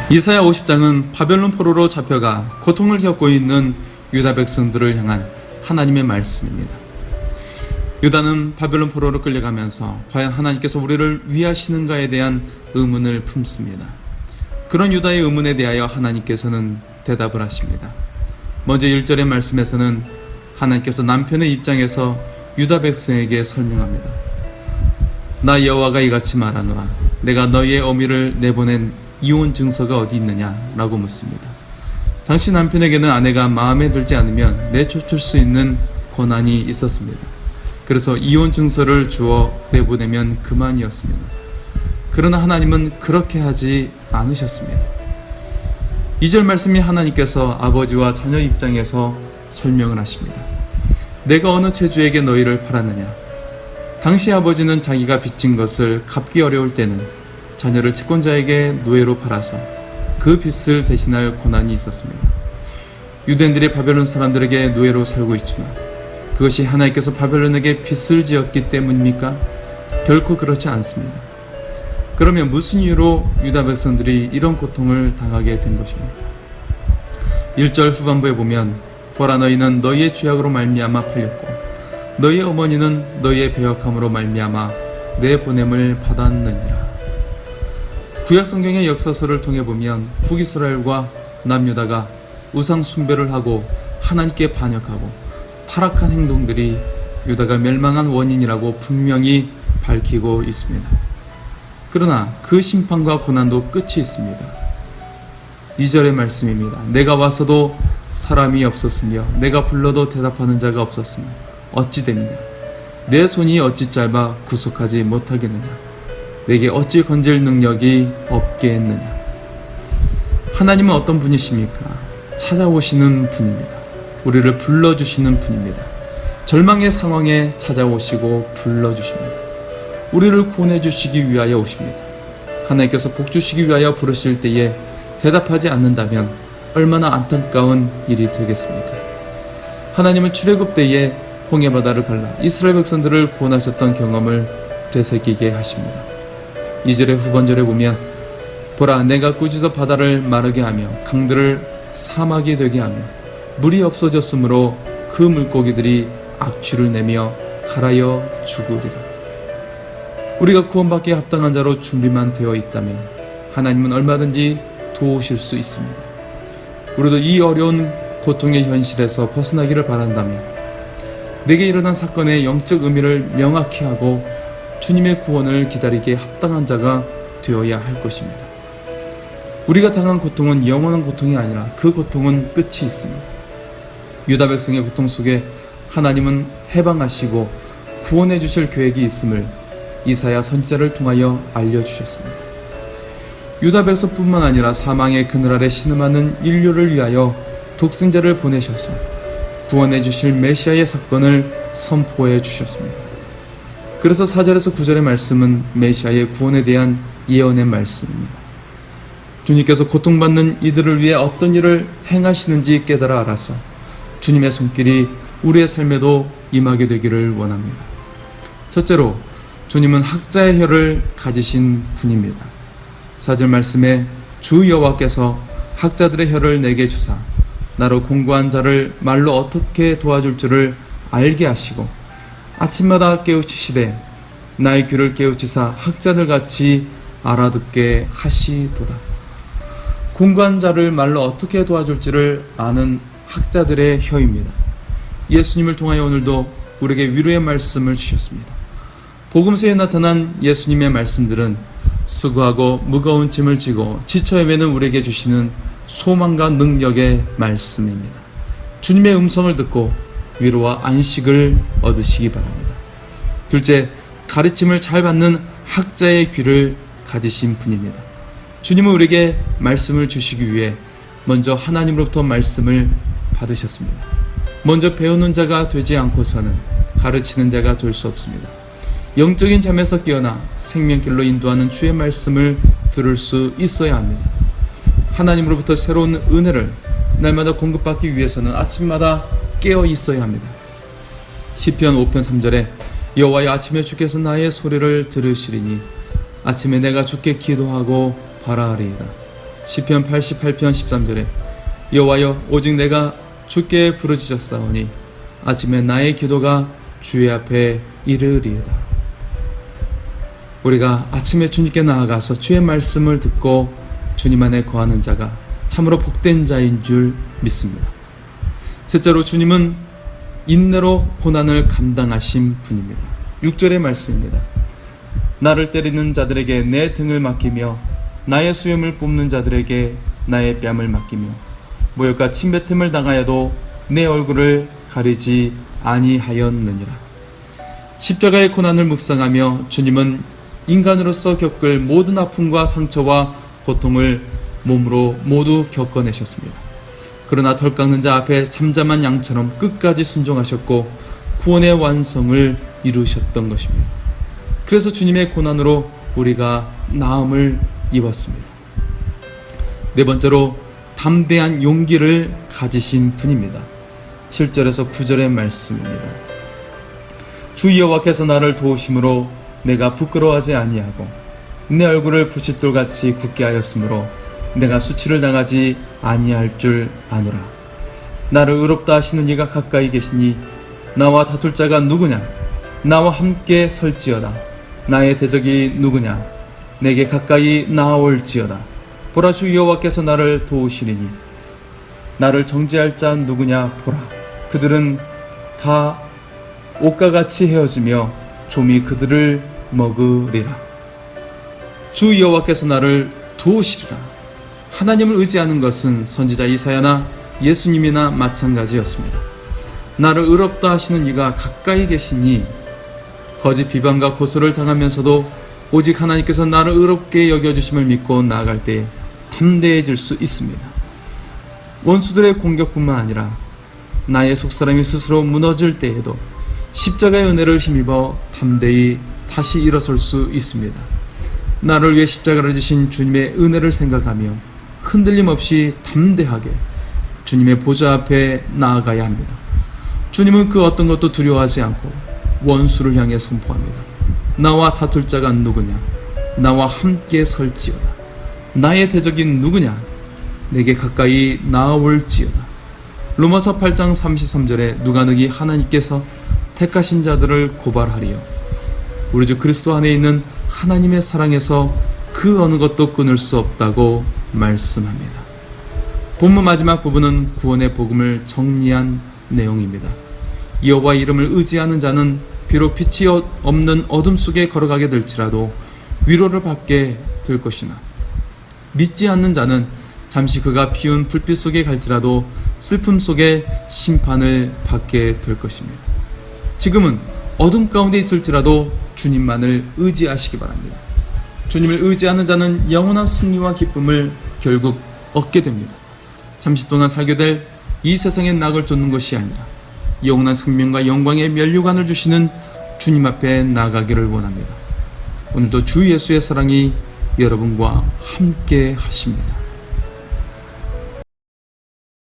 이사야 50장은 바벨론 포로로 잡혀가 고통을 겪고 있는 유다 백성들을 향한 하나님의 말씀입니다. 유다는 바벨론 포로로 끌려가면서 과연 하나님께서 우리를 위하시는가에 대한 의문을 품습니다. 그런 유다의 의문에 대하여 하나님께서는 대답을 하십니다. 먼저 1절의 말씀에서는 하나님께서 남편의 입장에서 유다 백성에게 설명합니다. 나 여호와가 이같이 말하노라. 내가 너희의 어미를 내보낸 이혼 증서가 어디 있느냐? 라고 묻습니다. 당시 남편에게는 아내가 마음에 들지 않으면 내쫓을 수 있는 권한이 있었습니다. 그래서 이혼 증서를 주어 내보내면 그만이었습니다. 그러나 하나님은 그렇게 하지 않으셨습니다. 2절 말씀이 하나님께서 아버지와 자녀 입장에서 설명을 하십니다. 내가 어느 체주에게 너희를 팔았느냐? 당시 아버지는 자기가 빚진 것을 갚기 어려울 때는 자녀를 채권자에게 노예로 팔아서 그 빚을 대신할 권한이 있었습니다. 유대인들이 바벨론 사람들에게 노예로 살고 있지만 그것이 하나님께서 바벨론에게 빚을 지었기 때문입니까? 결코 그렇지 않습니다. 그러면 무슨 이유로 유다 백성들이 이런 고통을 당하게 된 것입니까? 1절 후반부에 보면 보라 너희는 너희의 죄악으로 말미암아 팔렸고 너희의 어머니는 너희의 배역함으로 말미암아 내 보냄을 받았느니라. 구약 성경의 역사서를 통해 보면 북이스라엘과 남유다가 우상 숭배를 하고 하나님께 반역하고 타락한 행동들이 유다가 멸망한 원인이라고 분명히 밝히고 있습니다. 그러나 그 심판과 고난도 끝이 있습니다. 2절의 말씀입니다. 내가 와서도 사람이 없었으며 내가 불러도 대답하는 자가 없었으며 어찌 되느냐? 내 손이 어찌 짧아 구속하지 못하겠느냐? 내게 어찌 건질 능력이 없겠느냐? 하나님은 어떤 분이십니까? 찾아오시는 분입니다. 우리를 불러주시는 분입니다. 절망의 상황에 찾아오시고 불러주십니다. 우리를 구원해주시기 위하여 오십니다. 하나님께서 복주시기 위하여 부르실 때에 대답하지 않는다면 얼마나 안타까운 일이 되겠습니까? 하나님은 출애굽 때에 홍해바다를 갈라 이스라엘 백성들을 구원하셨던 경험을 되새기게 하십니다. 2절의 후반절에 보면 보라 내가 꾸짖어 바다를 마르게 하며 강들을 사막이 되게 하며 물이 없어졌으므로 그 물고기들이 악취를 내며 갈아여 죽으리라. 우리가 구원받기에 합당한 자로 준비만 되어 있다면 하나님은 얼마든지 도우실 수 있습니다. 우리도 이 어려운 고통의 현실에서 벗어나기를 바란다면 내게 일어난 사건의 영적 의미를 명확히 하고 주님의 구원을 기다리기에 합당한 자가 되어야 할 것입니다. 우리가 당한 고통은 영원한 고통이 아니라 그 고통은 끝이 있습니다. 유다 백성의 고통 속에 하나님은 해방하시고 구원해 주실 계획이 있음을 이사야 선지자를 통하여 알려주셨습니다. 유다 백성뿐만 아니라 사망의 그늘 아래 신음하는 인류를 위하여 독생자를 보내셔서 구원해 주실 메시아의 사건을 선포해 주셨습니다. 그래서 4절에서 9절의 말씀은 메시아의 구원에 대한 예언의 말씀입니다. 주님께서 고통받는 이들을 위해 어떤 일을 행하시는지 깨달아 알아서 주님의 손길이 우리의 삶에도 임하게 되기를 원합니다. 첫째로 주님은 학자의 혀를 가지신 분입니다. 4절 말씀에 주 여호와께서 학자들의 혀를 내게 주사 나로 공고한 자를 말로 어떻게 도와줄 줄을 알게 하시고 아침마다 깨우치시되 나의 귀를 깨우치사 학자들 같이 알아듣게 하시도다. 공고한 자를 말로 어떻게 도와줄지를 아는 학자들의 혀입니다. 예수님을 통하여 오늘도 우리에게 위로의 말씀을 주셨습니다. 복음서에 나타난 예수님의 말씀들은 수고하고 무거운 짐을 지고 지쳐 헤매는 우리에게 주시는 소망과 능력의 말씀입니다. 주님의 음성을 듣고 위로와 안식을 얻으시기 바랍니다. 둘째, 가르침을 잘 받는 학자의 귀를 가지신 분입니다. 주님은 우리에게 말씀을 주시기 위해 먼저 하나님으로부터 말씀을 받으셨습니다. 먼저 배우는 자가 되지 않고서는 가르치는 자가 될 수 없습니다. 영적인 잠에서 깨어나 생명길로 인도하는 주의 말씀을 들을 수 있어야 합니다. 하나님으로부터 새로운 은혜를 날마다 공급받기 위해서는 아침마다 깨어 있어야 합니다. 시편 5편 3절에 여호와여 아침에 주께서 나의 소리를 들으시리니 아침에 내가 주께 기도하고 바라리이다. 시편 88편 13절에 여호와여 오직 내가 주께 부르짖었사오니 아침에 나의 기도가 주의 앞에 이르리이다. 우리가 아침에 주님께 나아가서 주의 말씀을 듣고 주님 안에 거하는 자가 참으로 복된 자인 줄 믿습니다. 셋째로 주님은 인내로 고난을 감당하신 분입니다. 6절의 말씀입니다. 나를 때리는 자들에게 내 등을 맡기며 나의 수염을 뽑는 자들에게 나의 뺨을 맡기며 모욕과 침뱉음을 당하여도 내 얼굴을 가리지 아니하였느니라. 십자가의 고난을 묵상하며 주님은 인간으로서 겪을 모든 아픔과 상처와 고통을 몸으로 모두 겪어내셨습니다. 그러나 덜 깎는 자 앞에 잠잠한 양처럼 끝까지 순종하셨고 구원의 완성을 이루셨던 것입니다. 그래서 주님의 고난으로 우리가 나음을 입었습니다. 네 번째로 담대한 용기를 가지신 분입니다. 7절에서 9절의 말씀입니다. 주 여호와께서 나를 도우심으로 내가 부끄러워하지 아니하고 내 얼굴을 부싯돌같이 굳게 하였으므로 내가 수치를 당하지 아니할 줄 아노라. 나를 의롭다 하시는 이가 가까이 계시니 나와 다툴 자가 누구냐? 나와 함께 설지어다. 나의 대적이 누구냐? 내게 가까이 나아올지어다. 보라, 주 여호와께서 나를 도우시리니 나를 정죄할 자 누구냐? 보라, 그들은 다 옷과 같이 헤어지며 좀이 그들을 먹으리라. 주 여호와께서 나를 도우시리라. 하나님을 의지하는 것은 선지자 이사야나 예수님이나 마찬가지였습니다. 나를 의롭다 하시는 이가 가까이 계시니 거짓 비방과 고소를 당하면서도 오직 하나님께서 나를 의롭게 여겨주심을 믿고 나아갈 때 담대해질 수 있습니다. 원수들의 공격뿐만 아니라 나의 속사람이 스스로 무너질 때에도 십자가의 은혜를 힘입어 담대히 다시 일어설 수 있습니다. 나를 위해 십자가를 지신 주님의 은혜를 생각하며 흔들림 없이 담대하게 주님의 보좌 앞에 나아가야 합니다. 주님은 그 어떤 것도 두려워하지 않고 원수를 향해 선포합니다. 나와 다툴 자가 누구냐? 나와 함께 설지어다. 나의 대적이 누구냐? 내게 가까이 나아올지어다. 로마서 8장 33절에 누가 너희 하나님께서 택하신 자들을 고발하리요. 우리 주 그리스도 안에 있는 하나님의 사랑에서 그 어느 것도 끊을 수 없다고 말씀합니다. 본문 마지막 부분은 구원의 복음을 정리한 내용입니다. 여호와 이름을 의지하는 자는 비록 빛이 없는 어둠 속에 걸어가게 될지라도 위로를 받게 될 것이나 믿지 않는 자는 잠시 그가 피운 불빛 속에 갈지라도 슬픔 속에 심판을 받게 될 것입니다. 지금은 어둠 가운데 있을지라도 주님만을 의지하시기 바랍니다. 주님을 의지하는 자는 영원한 승리와 기쁨을 결국 얻게 됩니다. 잠시 동안 살게 될 이 세상의 낙을 쫓는 것이 아니라 영원한 생명과 영광의 면류관을 주시는 주님 앞에 나가기를 원합니다. 오늘도 주 예수의 사랑이 여러분과 함께 하십니다.